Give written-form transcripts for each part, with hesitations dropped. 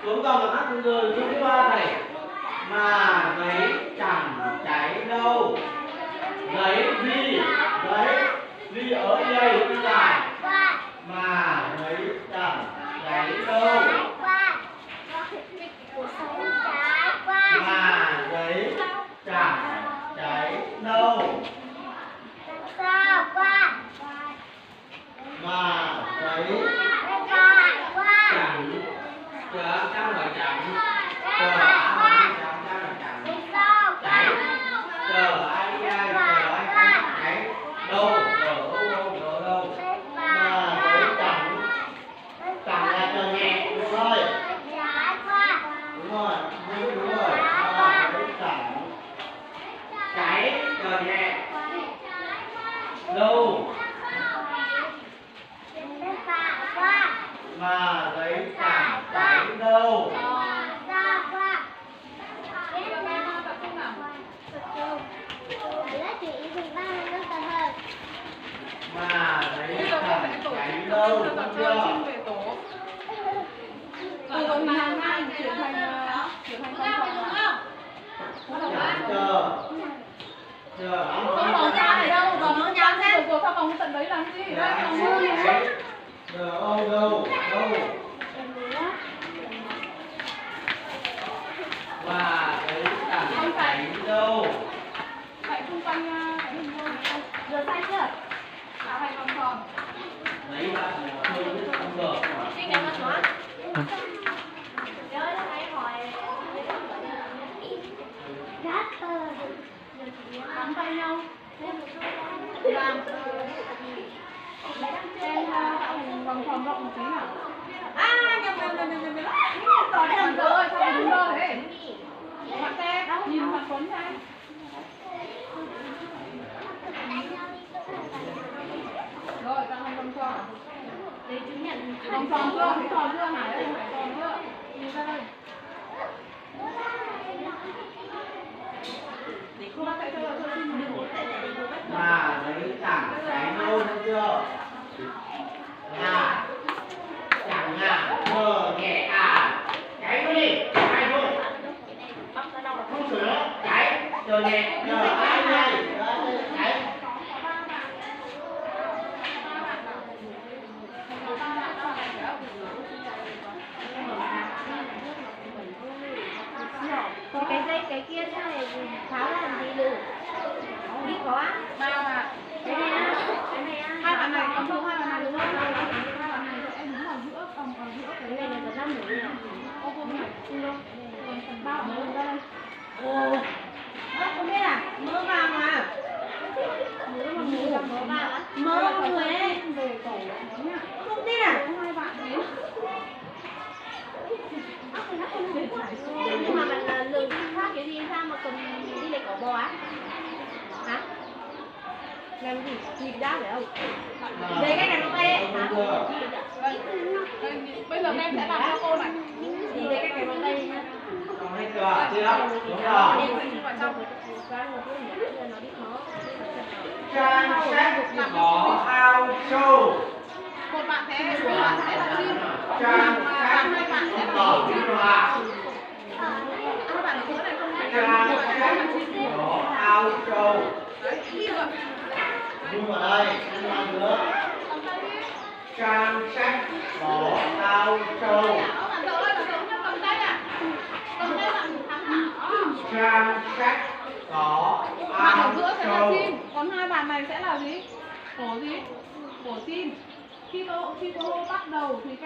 xuống dòng là hát từ từ những ba này. Mà giấy chẳng cháy đâu. Giấy gì ở đây đi dài. Mà giấy chẳng cháy đâu. Mà giấy chẳng cháy đâu. Mà giấy chẳng là chẳng chờ cháy chờ ai cháy đâu đâu mà giấy chẳng là chờ nhẹ đúng rồi đúng rồi mà giấy chẳng cháy chờ nhẹ đâu mà giấy chẳng cháy đâu. Mà giấy chẳng cháy đâu đúng chưa? Từ còn hàng ngang chuyển thành chờ không bóng ra này đâu, còn nó nhám ra rồi sao bóng tận đấy làm gì? đâu và đấy chẳng cháy đâu. Chạy xung quanh cái hình vuông này. Rửa tay chưa? Phải vòng tròn. Đấy bạn hơi biết không được. Cái này nó xóa. Nắm tay nhau. Làm em tạo hình vòng tròn rộng một tí nào. Nhầm. Còn rồi, sao đúng rồi thế? Mặt xe, nhìn mặt phấn ra. Rồi, tạo thành vòng tròn. Đấy chứng nhận vòng tròn chưa? Thấy tròn chưa? Hải ơi, phải tròn chưa? Nhìn ra đây. Mà giấy chẳng cháy đâu đúng chưa? Chẳng chờ nhẹ cháy đi ai thôi không sửa cháy chờ nhẹ chờ ai đây cháy. Cái dây cái kia thế này tháo làm gì được? Đi có á? Ba bạn. Cái này á? Hai bạn này con thương hai bạn này đúng không? Hai bạn này em đứng ở giữa, ở giữa Cái này là có 5 mũi à? ô không phải không phần 3 bạn ra đây. Ồ. Không biết à? Mỡ vàng à? Mỡ vàng á? Mỡ mọi người đấy. Về tổ nhá. Không tin à? Hai bạn đến. Nhưng mà bạn lường đi khác cái gì sao mà cần đi lấy cỏ bò á? Hả? Làm gì? Nhìn ra phải không? Đây cái này nó bay đấy. Hả? Bây giờ em sẽ làm cho cô này. Đi đây cái này nó bay nhá. Còn hết chưa? Đúng rồi. Trang sách có ao châu. Một bạn sẽ là chim. Trang sách Hai bạn sẽ là có chim. chim ạ. Hai bạn ở chỗ này không phải Trang sách có ao châu. đấy, được. Nhưng ở đây anh làm nữa. Trang sách có ao châu. Bạn đỡ ơi, bạn đỡ nhá, cầm tay à. Cầm tay bạn thắng hả? Trang sách có Bạn ở ao giữa sẽ là châu. chim, còn hai bạn này sẽ là gì? Cổ gì? Cổ chim. Khi cô hô bắt đầu thì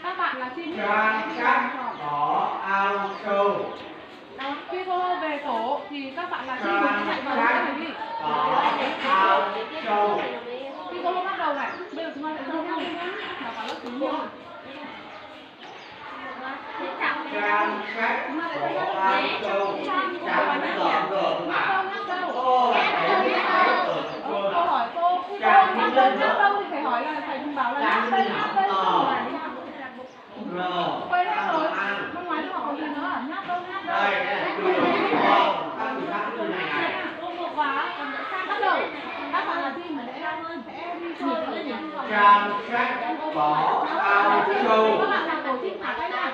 các bạn là chim. Trang sách có ao châu. Khi cô hô về tổ thì các bạn là chim chạy vào Trang cái này đi. có ao châu. Khi cô hô bắt đầu này, bây giờ chúng ta sẽ hô nhau là cả lớp chúng nhau. Trang sách có ao châu. Trang gỡ mà. Câu hỏi cô, khi cô nhắc đâu thì phải hỏi là phải bảo là nhắc đây quên hết rồi. Năm ngoái nó học còn gì nữa, nhắc đâu. Đây, đây là từ các từ này. Cô một quá, bắt đầu. Các bạn là chim mà sẽ đi chơi. Trang sách có ao châu. Các bạn là tổ chim thả tay ra.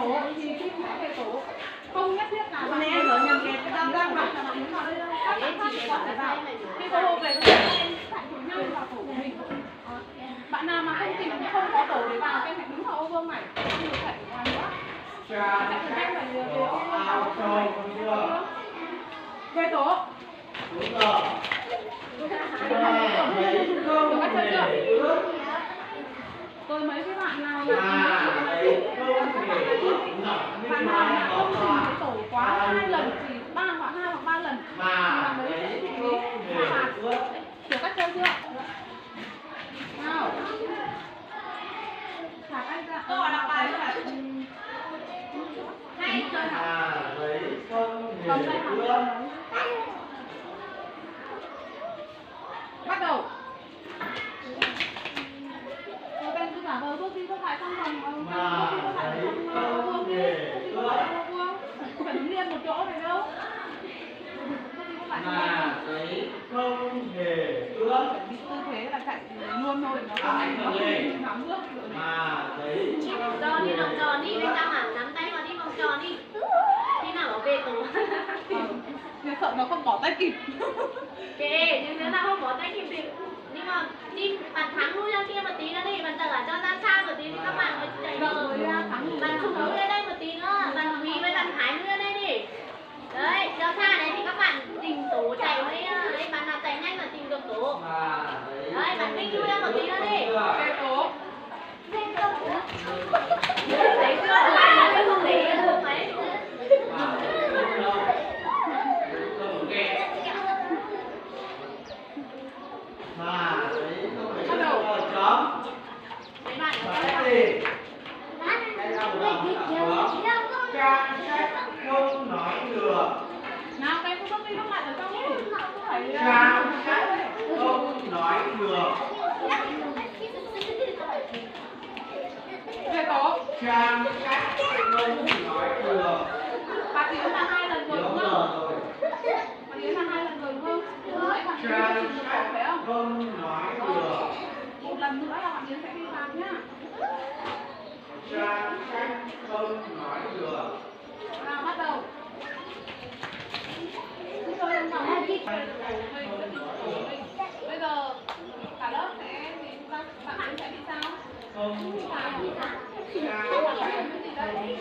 tổ thì khi mà về tổ không nhất thiết là bạn Nè, rồi nhầm cái đang đang bạn là bạn muốn vào đây đâu. Các bạn khác có thể vào. Khi có hộ về thì em phải rủ nhau vào tổ của mình. Bạn nào mà không tìm không có tổ để vào, em hãy đứng vào ô vuông này, không được chạy ngoài nữa. Cha Chạy em phải về ao trâu chưa? về tổ. Đúng rồi. Mà thấy không hề ướt. Rồi mấy cái bạn nào Mà thấy không hề ướt nổi như bạn nào mai mà đó không tìm qua. cái tổ quá 2 lần thì 3 hoặc 2 hoặc 3 lần Mà mới thấy xử lý không hề phạt. ướt. Hiểu cách chơi chưa? Nào. Phạt anh ra. Đọc bài là hay chơi hả? Mà thấy không Cầm hề tay hả? ướt. Bắt đầu. Rồi bên cứ giả vờ bước đi bước lại trong vòng Mà thấy không hề ướt. phải đứng yên một chỗ này đâu. Mà thấy không hề ướt. Tư thế là chạy luôn thôi, nó không nắm bước. Mà thấy không Tròn đi, hề vòng tròn đi, ướt. bên trong à, nắm tay vào đi, vòng tròn đi. Khi nào bảo về tổ. Nên sợ nó không bỏ tay kịp. Kệ, nhưng nếu nào không bỏ tay kịp thì nhưng mà đi bạn thắng lui ra kia một tí nữa đi, bạn ở cho ra xa một tí thì các bạn mới chạy Đợi được. với thắng. Bạn không lui ra đây một tí nữa, bạn Quý với bạn Hải lui ra đây đi. Đấy, cho xa đấy thì các bạn tìm tổ chạy với đấy, bạn nào chạy nhanh là tìm được tổ. Mà thấy Đấy, bạn Minh lui ra một tí nữa đi. Về tổ. Thấy chưa? Bạn không thấy được mấy. mà thấy không đâu. Không ghê. Mà thấy không hề ướt. Chấm. Mấy bạn ở Phải đây gì? Cái đầu lòng là có trang sách không nói được. Nào các em cứ bước đi bước lại ở trong đi. Không phải Trang sách không nói được. về tổ. Trang sách không nói được. Bạn Yến là 2 lần rồi đúng Đúng không? rồi. Bạn Yến là 2 lần rồi đúng không? Nãy bạn Yến Trang được sách phải không? không nói được. Một lần nữa là bạn Yến sẽ đi phạt nhá. Trang sách không nói được. Nào bắt đầu. Bây giờ cả lớp sẽ bạn Yến sẽ bị sao? Không Trang nói sách được. cái gì đây?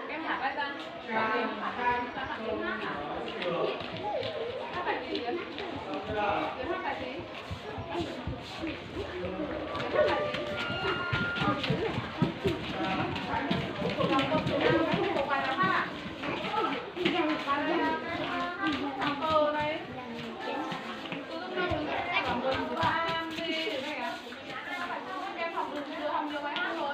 Em thả tay ra. Bạn Yến thả tay ra, bạn Yến hát hả? Hát bài gì Yến? Yến hát bài gì? Yến hát bài gì? Lòng câu số 5 đấy, một bài nào khác à? Bài này là lòng cờ này. Lòng cờ của Am đi thế này à? Em học được chưa? Học nhiều bài hát rồi.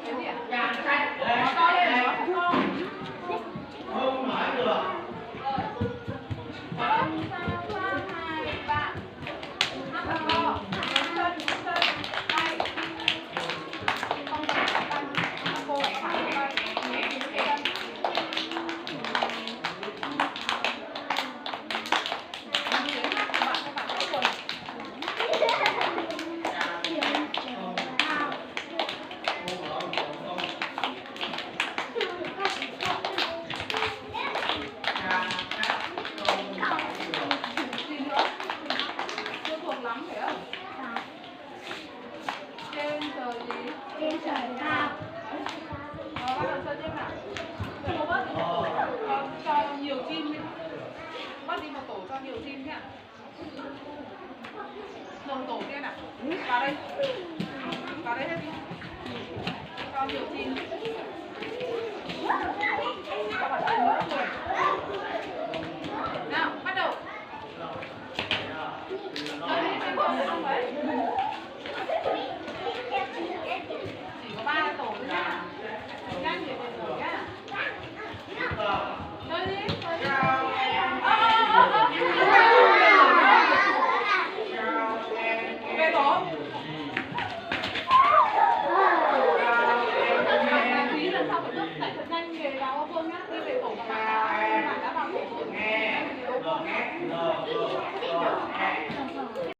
Cái gì ạ? Trang sách Nó to lên, nó to. không nói được. Không sao, 2, 3. Hát thật to. Chân, tay. Không cần phải tay. Cô phải thẳng tay. Chân. Tiếng hát của bạn có quần. Gì nữa? Chưa thuộc lắm phải không? Trên trời gì? Bắt đầu chơi tiếp nào. Cô bớt đi một tổ, cho nhiều chim đi. Bớt đi một tổ cho nhiều chim nhá. Đồng tổ kia nào. Vào đây. Vào đây hết đi. Cho nhiều chim. Các bạn ăn nữa rồi. Nào, bắt đầu. Xem tổ không đấy. Chỉ có 3 tổ thôi nhá. Nhanh để về tổ nhá. Chơi đi. Chơi đi. Về tổ. Tí lần sau phải bước chạy thật nhanh về vào ô vuông nhá. Đi về tổ các bạn đã vào tổ L G L